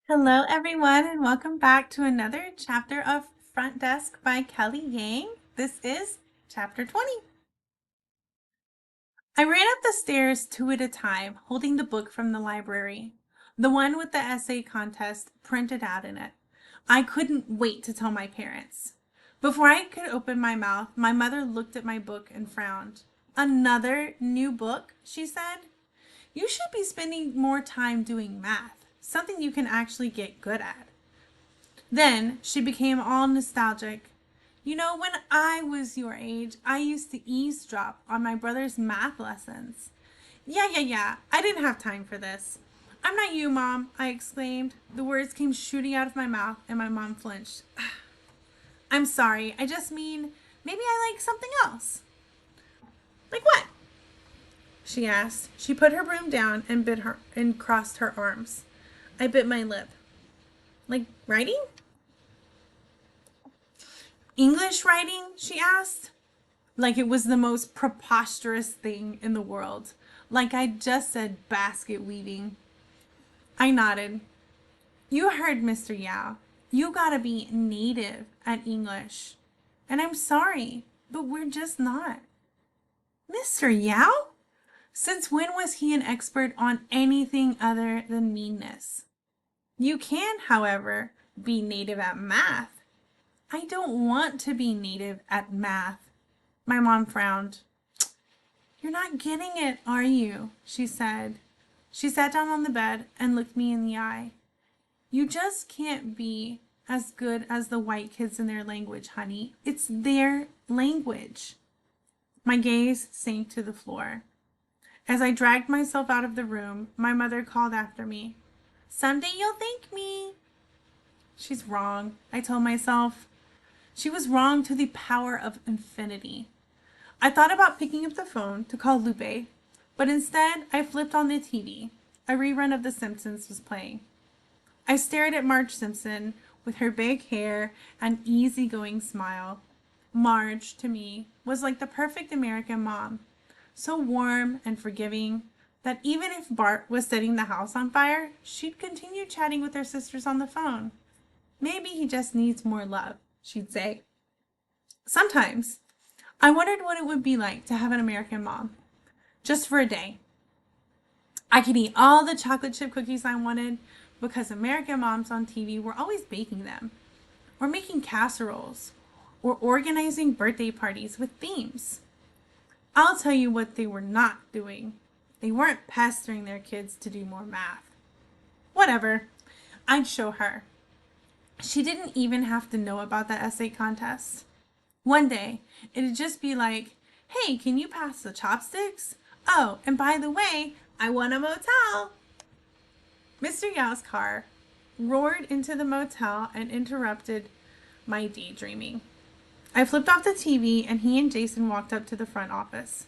Hello, everyone, and welcome back to another chapter of Front Desk by Kelly Yang. This is chapter 20. I ran up the stairs two at a time, holding the book from the library, the one with the essay contest printed out in it. I couldn't wait to tell my parents. Before I could open my mouth, my mother looked at my book and frowned. Another new book, she said. You should be spending more time doing math, something you can actually get good at. Then she became all nostalgic. You know, when I was your age, I used to eavesdrop on my brother's math lessons. Yeah. I didn't have time for this. I'm not you, Mom, I exclaimed. The words came shooting out of my mouth, and my mom flinched. I'm sorry. I just mean, maybe I like something else. Like what? She asked. She put her broom down and bit her and crossed her arms. I bit my lip. Like writing? English writing? She asked. Like it was the most preposterous thing in the world. Like I just said basket weaving. I nodded. You heard Mr. Yao. You gotta be native at English. And I'm sorry, but we're just not. Mr. Yao? Since when was he an expert on anything other than meanness? You can, however, be native at math. I don't want to be native at math. My mom frowned. You're not getting it, are you? She said. She sat down on the bed and looked me in the eye. You just can't be as good as the white kids in their language, honey. It's their language. My gaze sank to the floor. As I dragged myself out of the room, my mother called after me. Someday you'll thank me. She's wrong, I told myself. She was wrong to the power of infinity. I thought about picking up the phone to call Lupe, but instead I flipped on the TV. A rerun of The Simpsons was playing. I stared at Marge Simpson with her big hair and easygoing smile. Marge, to me, was like the perfect American mom, so warm and forgiving that even if Bart was setting the house on fire, she'd continue chatting with her sisters on the phone. Maybe he just needs more love, she'd say. Sometimes I wondered what it would be like to have an American mom, just for a day. I could eat all the chocolate chip cookies I wanted because American moms on TV were always baking them, or making casseroles, or organizing birthday parties with themes. I'll tell you what they were not doing. They weren't pestering their kids to do more math. Whatever, I'd show her. She didn't even have to know about the essay contest. One day, it'd just be like, hey, can you pass the chopsticks? Oh, and by the way, I won a motel. Mr. Yao's car roared into the motel and interrupted my daydreaming. I flipped off the TV and he and Jason walked up to the front office.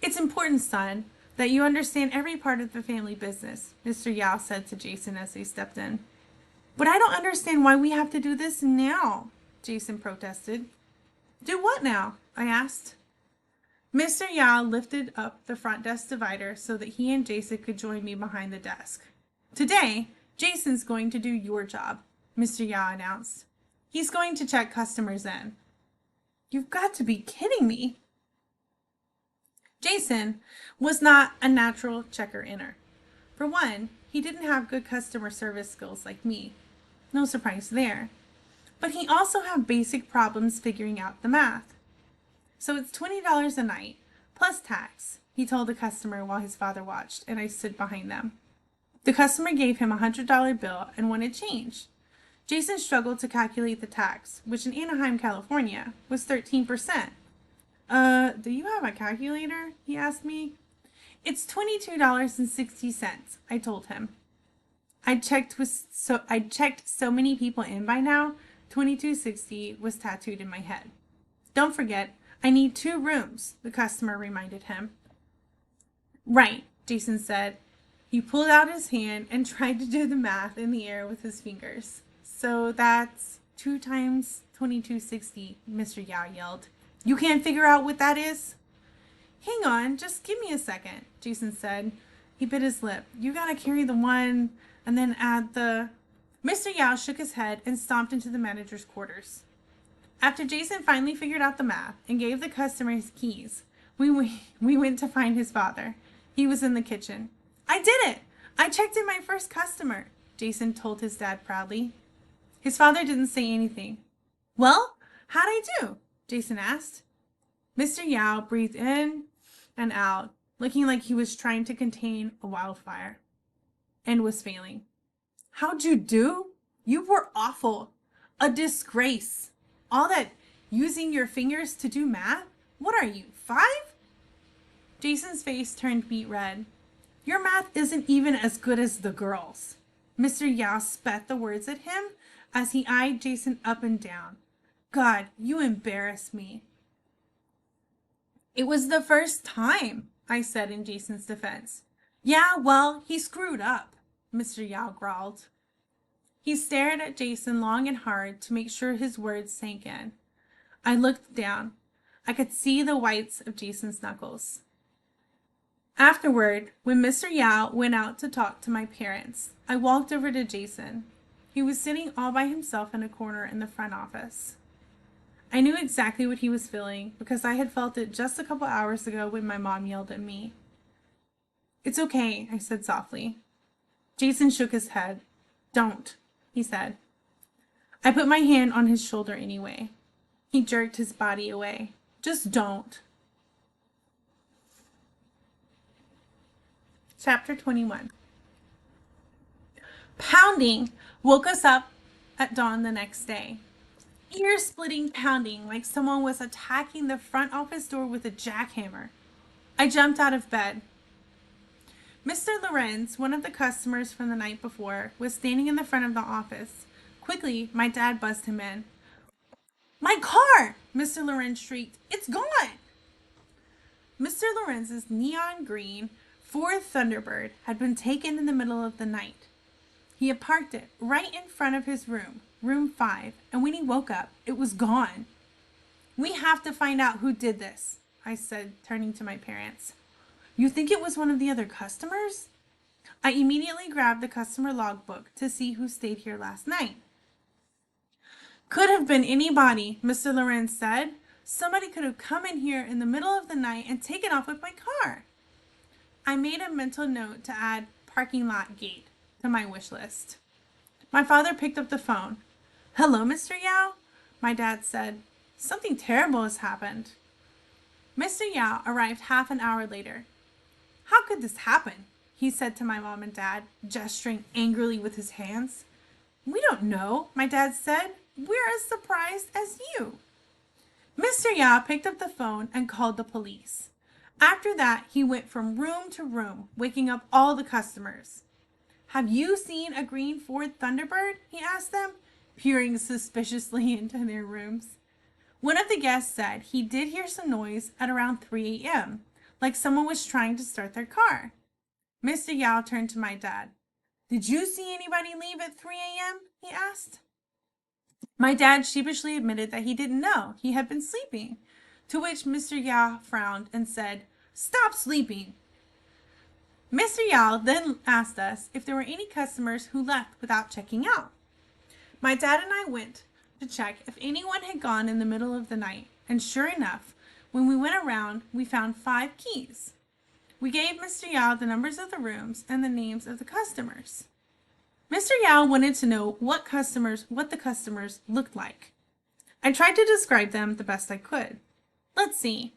It's important, son, that you understand every part of the family business, Mr. Yao said to Jason as they stepped in. But I don't understand why we have to do this now, Jason protested. Do what now? I asked. Mr. Yao lifted up the front desk divider so that he and Jason could join me behind the desk. Today, Jason's going to do your job, Mr. Yao announced. He's going to check customers in. You've got to be kidding me. Jason was not a natural checker-inner. For one, he didn't have good customer service skills like me. No surprise there. But he also had basic problems figuring out the math. So it's $20 a night, plus tax, he told the customer while his father watched, and I stood behind them. The customer gave him a $100 bill and wanted change. Jason struggled to calculate the tax, which in Anaheim, California, was 13%. Do you have a calculator? He asked me. It's $22.60, I told him. I'd checked so many people in by now, 2260 was tattooed in my head. Don't forget, I need 2 rooms, the customer reminded him. Right, Jason said. He pulled out his hand and tried to do the math in the air with his fingers. So that's 2 times 2260, Mr. Yao yelled. You can't figure out what that is? Hang on, just give me a second, Jason said. He bit his lip. You gotta carry the 1 and then add the... Mr. Yao shook his head and stomped into the manager's quarters. After Jason finally figured out the math and gave the customer his keys, we went to find his father. He was in the kitchen. I did it! I checked in my first customer, Jason told his dad proudly. His father didn't say anything. Well, how'd I do? Jason asked. Mr. Yao breathed in and out, looking like he was trying to contain a wildfire, and was failing. How'd you do? You were awful. A disgrace. All that using your fingers to do math? What are you, 5? Jason's face turned beet red. Your math isn't even as good as the girls. Mr. Yao spat the words at him as he eyed Jason up and down. God, you embarrass me. It was the first time, I said in Jason's defense. Yeah, well, he screwed up, Mr. Yao growled. He stared at Jason long and hard to make sure his words sank in. I looked down. I could see the whites of Jason's knuckles. Afterward, when Mr. Yao went out to talk to my parents, I walked over to Jason. He was sitting all by himself in a corner in the front office. I knew exactly what he was feeling because I had felt it just a couple hours ago when my mom yelled at me. It's okay, I said softly. Jason shook his head. Don't, he said. I put my hand on his shoulder anyway. He jerked his body away. Just don't. Chapter 21. Pounding woke us up at dawn the next day. Ear-splitting pounding like someone was attacking the front office door with a jackhammer. I jumped out of bed. Mr. Lorenz, one of the customers from the night before, was standing in the front of the office. Quickly, my dad buzzed him in. My car! Mr. Lorenz shrieked. It's gone! Mr. Lorenz's neon green Ford Thunderbird had been taken in the middle of the night. He had parked it right in front of his room, room 5, and when he woke up, it was gone. We have to find out who did this, I said, turning to my parents. You think it was one of the other customers? I immediately grabbed the customer logbook to see who stayed here last night. Could have been anybody, Mr. Lorenz said. Somebody could have come in here in the middle of the night and taken off with my car. I made a mental note to add parking lot gate to my wish list. My father picked up the phone. Hello, Mr. Yao? My dad said, something terrible has happened. Mr. Yao arrived half an hour later. How could this happen? He said to my mom and dad, gesturing angrily with his hands. We don't know, my dad said. We're as surprised as you. Mr. Yao picked up the phone and called the police. After that, he went from room to room, waking up all the customers. Have you seen a green Ford Thunderbird? He asked them, peering suspiciously into their rooms. One of the guests said he did hear some noise at around 3 a.m., like someone was trying to start their car. Mr. Yao turned to my dad. Did you see anybody leave at 3 a.m.? he asked. My dad sheepishly admitted that he didn't know. He had been sleeping, to which Mr. Yao frowned and said, Stop sleeping. Mr. Yao then asked us if there were any customers who left without checking out. My dad and I went to check if anyone had gone in the middle of the night, and sure enough, when we went around, we found 5 keys. We gave Mr. Yao the numbers of the rooms and the names of the customers. Mr. Yao wanted to know what the customers looked like. I tried to describe them the best I could. Let's see.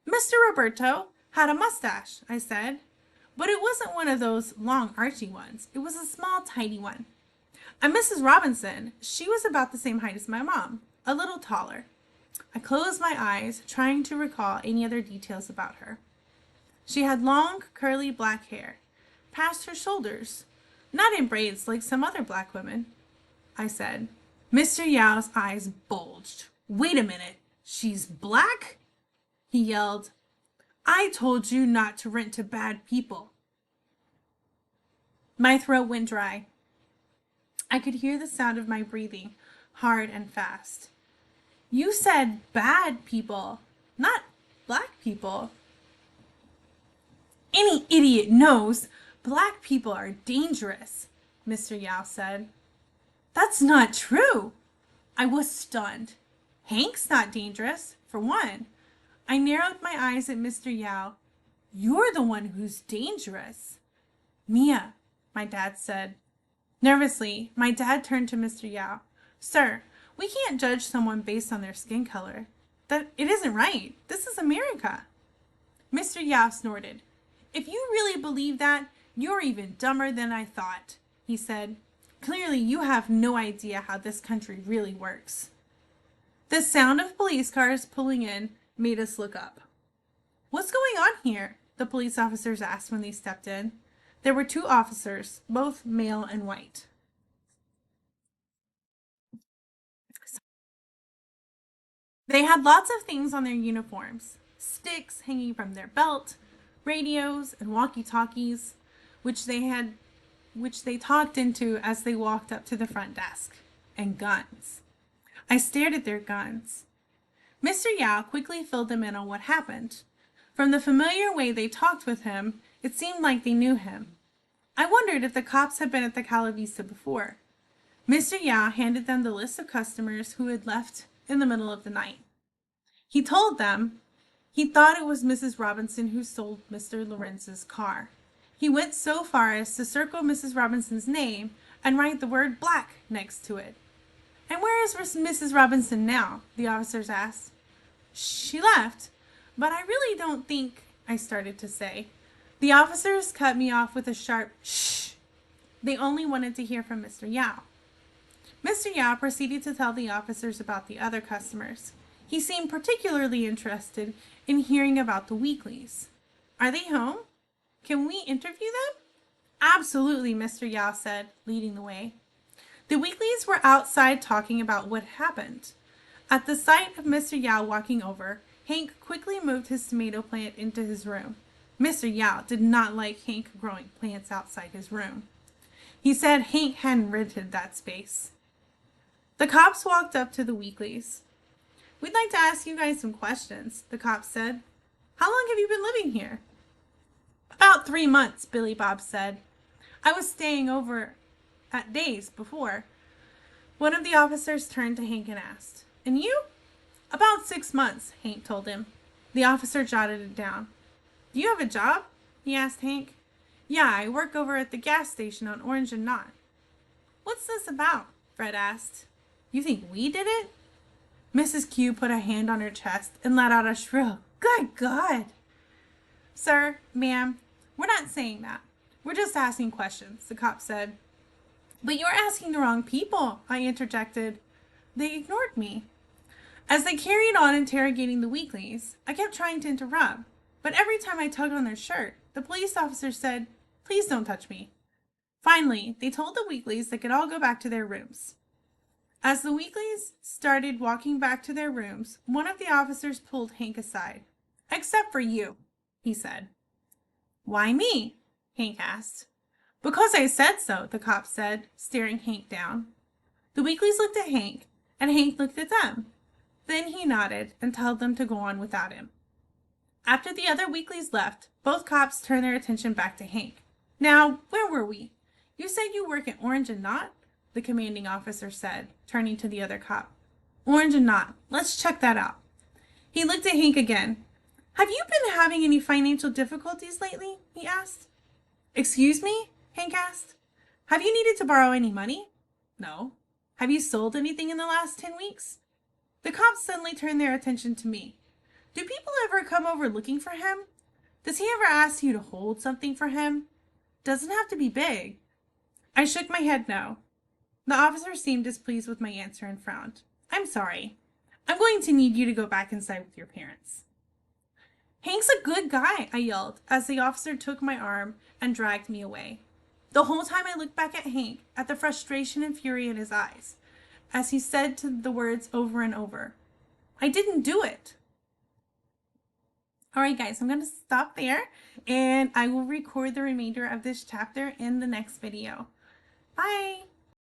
Mr. Roberto had a mustache, I said. But it wasn't one of those long archy ones. It was a small, tidy one. And Mrs. Robinson, she was about the same height as my mom, a little taller. I closed my eyes, trying to recall any other details about her. She had long, curly black hair, past her shoulders, not in braids like some other black women. I said. Mr. Yao's eyes bulged. Wait a minute, she's black? He yelled. I told you not to rent to bad people. My throat went dry. I could hear the sound of my breathing, hard and fast. You said bad people, not black people. Any idiot knows black people are dangerous, Mr. Yao said. That's not true. I was stunned. Hank's not dangerous, for one. I narrowed my eyes at Mr. Yao. You're the one who's dangerous. Mia, my dad said. Nervously, my dad turned to Mr. Yao. Sir, we can't judge someone based on their skin color. It isn't right. This is America. Mr. Yao snorted. If you really believe that, you're even dumber than I thought, he said. Clearly, you have no idea how this country really works. The sound of police cars pulling in made us look up. What's going on here? The police officers asked when they stepped in. There were two officers, both male and white. They had lots of things on their uniforms, sticks hanging from their belt, radios and walkie-talkies, which they talked into as they walked up to the front desk, and guns. I stared at their guns. Mr. Yao quickly filled them in on what happened. From the familiar way they talked with him, it seemed like they knew him. I wondered if the cops had been at the Cala Vista before. Mr. Yao handed them the list of customers who had left in the middle of the night. He told them he thought it was Mrs. Robinson who sold Mr. Lorenz's car. He went so far as to circle Mrs. Robinson's name and write the word black next to it. And where is Mrs. Robinson now? The officers asked. She left, but I really don't think, I started to say. The officers cut me off with a sharp shh. They only wanted to hear from Mr. Yao. Mr. Yao proceeded to tell the officers about the other customers. He seemed particularly interested in hearing about the Weekleys. Are they home? Can we interview them? Absolutely, Mr. Yao said, leading the way. The Weekleys were outside talking about what happened. At the sight of Mr. Yao walking over, Hank quickly moved his tomato plant into his room. Mr. Yao did not like Hank growing plants outside his room. He said Hank hadn't rented that space. The cops walked up to the Weekleys. We'd like to ask you guys some questions, the cops said. How long have you been living here? About 3 months, Billy Bob said. I was staying over at Days before. One of the officers turned to Hank and asked, And you? About 6 months, Hank told him. The officer jotted it down. Do you have a job? He asked Hank. Yeah, I work over at the gas station on Orange and Knott. What's this about? Fred asked. You think we did it? Mrs. Q put a hand on her chest and let out a shrill, Good God! Sir, ma'am, we're not saying that. We're just asking questions, the cop said. But you're asking the wrong people, I interjected. They ignored me. As they carried on interrogating the Weekleys, I kept trying to interrupt, but every time I tugged on their shirt, the police officer said, Please don't touch me. Finally, they told the Weekleys they could all go back to their rooms. As the Weekleys started walking back to their rooms, one of the officers pulled Hank aside. Except for you, he said. Why me? Hank asked. Because I said so, the cop said, staring Hank down. The Weekleys looked at Hank, and Hank looked at them. Then he nodded and told them to go on without him. After the other Weekleys left, both cops turned their attention back to Hank. Now, where were we? You said you work at Orange and Knott? The commanding officer said, turning to the other cop. Orange and Knott. Let's check that out. He looked at Hank again. Have you been having any financial difficulties lately? He asked. Excuse me? Hank asked. Have you needed to borrow any money? No. Have you sold anything in the last 10 weeks? The cops suddenly turned their attention to me. Do people ever come over looking for him? Does he ever ask you to hold something for him? Doesn't have to be big. I shook my head no. The officer seemed displeased with my answer and frowned. I'm sorry. I'm going to need you to go back inside with your parents. Hank's a good guy, I yelled, as the officer took my arm and dragged me away. The whole time I looked back at Hank, at the frustration and fury in his eyes, as he said the words over and over. I didn't do it. All right, guys, I'm going to stop there, and I will record the remainder of this chapter in the next video. Bye!